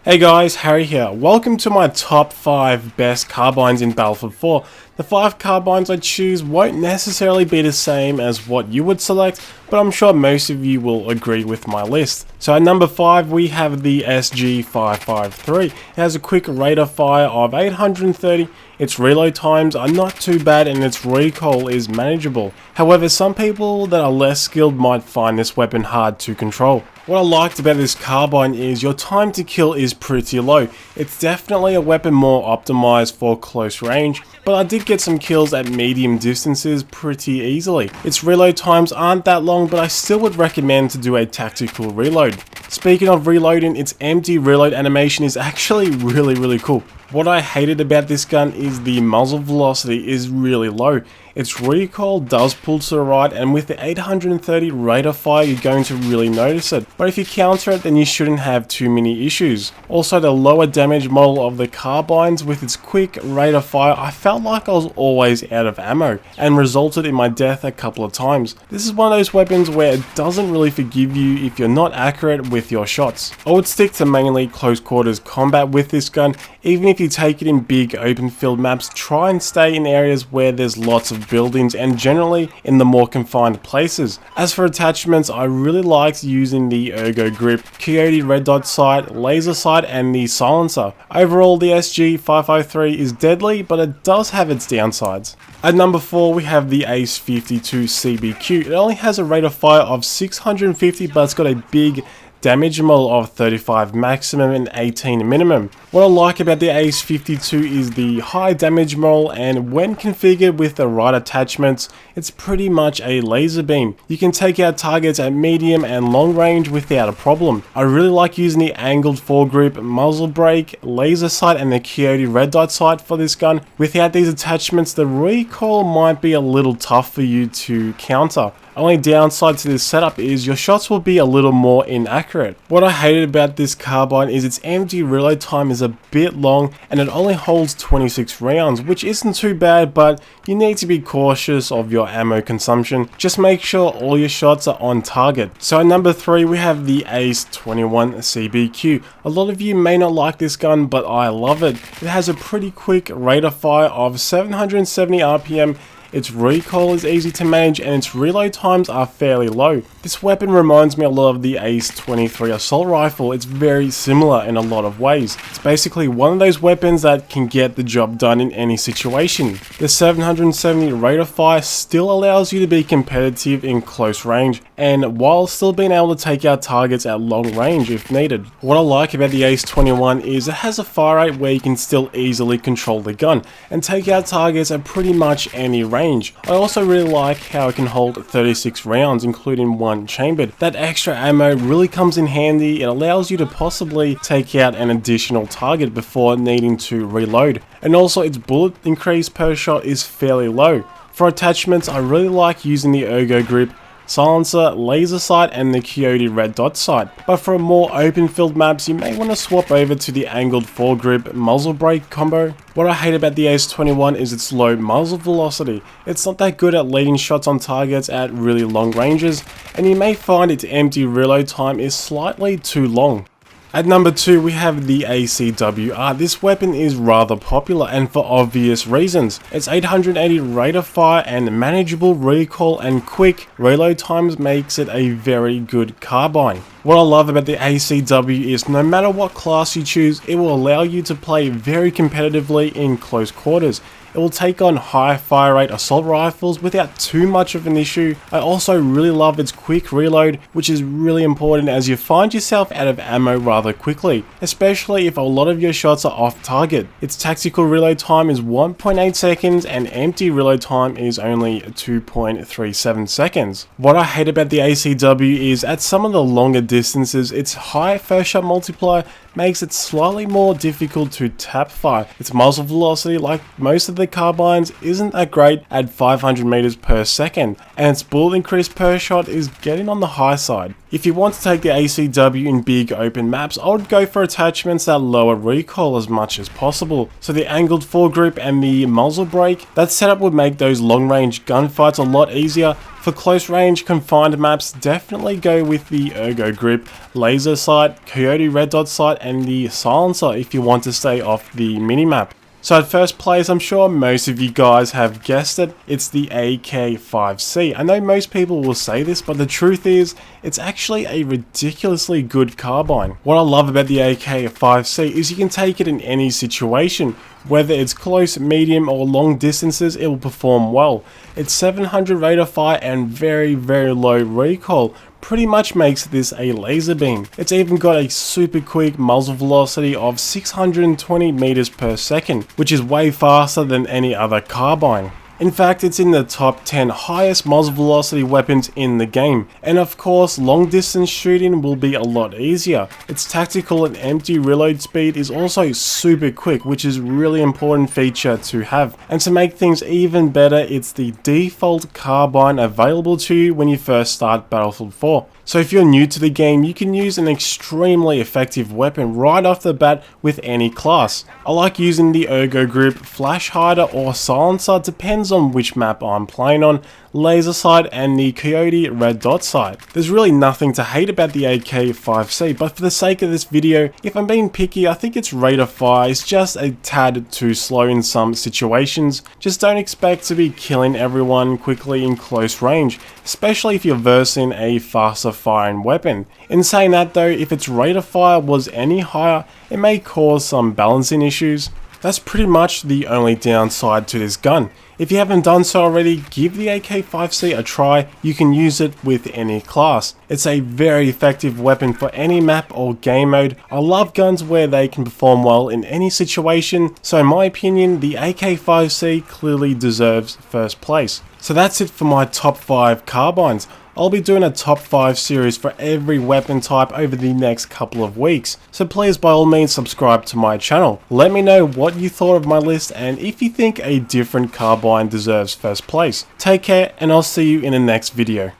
Hey guys, Harry here. Welcome to my top 5 best carbines in Battlefield 4. The 5 carbines I choose won't necessarily be the same as what you would select, but I'm sure most of you will agree with my list. So at number 5 we have the SG-553. It has a quick rate of fire of 830, its reload times are not too bad and its recoil is manageable. However, some people that are less skilled might find this weapon hard to control. What I liked about this carbine is your time to kill is pretty low. It's definitely a weapon more optimized for close range, but I did get some kills at medium distances pretty easily. Its reload times aren't that long, but I still would recommend to do a tactical reload. Speaking of reloading, its empty reload animation is actually really cool. What I hated about this gun is the muzzle velocity is really low. Its recoil does pull to the right, and with the 830 rate of fire you're going to really notice it. But if you counter it, then you shouldn't have too many issues. Also, the lower damage model of the carbines with its quick rate of fire, I felt like I was always out of ammo and resulted in my death a couple of times. This is one of those weapons where it doesn't really forgive you if you're not accurate with your shots. I would stick to mainly close quarters combat with this gun. Even if you take it in big open field maps, try and stay in areas where there's lots of buildings and generally in the more confined places. As for attachments, I really liked using the ERGO grip, COYOTE red dot sight, laser sight and the silencer. Overall, the SG-553 is deadly, but it does have its downsides. At number 4 we have the ACE-52 CBQ. It only has a rate of fire of 650, but it's got a big damage model of 35 maximum and 18 minimum. What I like about the ACE-52 is the high damage model, and when configured with the right attachments, it's pretty much a laser beam. You can take out targets at medium and long range without a problem. I really like using the angled foregrip, muzzle brake, laser sight and the COYOTE red dot sight for this gun. Without these attachments, the recoil might be a little tough for you to counter. Only downside to this setup is your shots will be a little more inaccurate. What I hated about this carbine is its empty reload time is a bit long and it only holds 26 rounds, which isn't too bad, but you need to be cautious of your ammo consumption. Just make sure all your shots are on target. So at number 3 we have the ACE-21 CBQ. A lot of you may not like this gun, but I love it. It has a pretty quick rate of fire of 770 RPM. Its recoil is easy to manage and its reload times are fairly low. This weapon reminds me a lot of the ACE-23 assault rifle. It's very similar in a lot of ways. It's basically one of those weapons that can get the job done in any situation. The 770 rate of fire still allows you to be competitive in close range, and while still being able to take out targets at long range if needed. What I like about the ACE-21 is it has a fire rate where you can still easily control the gun and take out targets at pretty much any range. I also really like how it can hold 36 rounds, including one chambered. That extra ammo really comes in handy. It allows you to possibly take out an additional target before needing to reload. And also its bullet increase per shot is fairly low. For attachments, I really like using the ERGO grip, silencer, laser sight and the COYOTE red dot sight. But for more open field maps, you may want to swap over to the angled foregrip muzzle brake combo. What I hate about the ACE-21 is its low muzzle velocity. It's not that good at leading shots on targets at really long ranges, and you may find its empty reload time is slightly too long. At number 2 we have the ACW-R. This weapon is rather popular and for obvious reasons. Its 880 rate of fire and manageable recoil and quick reload times makes it a very good carbine. What I love about the ACW is no matter what class you choose, it will allow you to play very competitively in close quarters. It will take on high fire rate assault rifles without too much of an issue. I also really love its quick reload, which is really important as you find yourself out of ammo rather quickly, especially if a lot of your shots are off target. Its tactical reload time is 1.8 seconds and empty reload time is only 2.37 seconds. What I hate about the ACW is at some of the longer distances, its high first shot multiplier makes it slightly more difficult to tap fire. Its muzzle velocity, like most of the the carbines isn't that great at 500 meters per second, and its bullet increase per shot is getting on the high side. If you want to take the ACW in big open maps, I would go for attachments that lower recoil as much as possible. So the angled foregrip and the muzzle brake, that setup would make those long range gunfights a lot easier. For close range confined maps, definitely go with the ERGO grip, laser sight, COYOTE red dot sight, and the silencer if you want to stay off the minimap. So at first place, I'm sure most of you guys have guessed it, it's the AK-5C. I know most people will say this, but the truth is, it's actually a ridiculously good carbine. What I love about the AK-5C is you can take it in any situation. Whether it's close, medium, or long distances, it will perform well. Its 700 rate of fire and very low recoil pretty much makes this a laser beam. It's even got a super quick muzzle velocity of 620 meters per second, which is way faster than any other carbine. In fact, it's in the top 10 highest muzzle velocity weapons in the game, and of course long distance shooting will be a lot easier. Its tactical and empty reload speed is also super quick, which is a really important feature to have. And to make things even better, it's the default carbine available to you when you first start Battlefield 4. So if you're new to the game, you can use an extremely effective weapon right off the bat with any class. I like using the ERGO grip, flash hider, or silencer, depends on which map I'm playing on, laser sight, and the COYOTE red dot sight. There's really nothing to hate about the AK-5C, but for the sake of this video, if I'm being picky, I think its rate of fire is just a tad too slow in some situations. Just don't expect to be killing everyone quickly in close range, especially if you're versing a faster firing weapon. In saying that though, if its rate of fire was any higher, it may cause some balancing issues. That's pretty much the only downside to this gun. If you haven't done so already, give the AK-5C a try. You can use it with any class. It's a very effective weapon for any map or game mode. I love guns where they can perform well in any situation, so in my opinion, the AK-5C clearly deserves first place. So that's it for my top 5 carbines. I'll be doing a top 5 series for every weapon type over the next couple of weeks, so please by all means subscribe to my channel. Let me know what you thought of my list and if you think a different carbine deserves first place. Take care and I'll see you in the next video.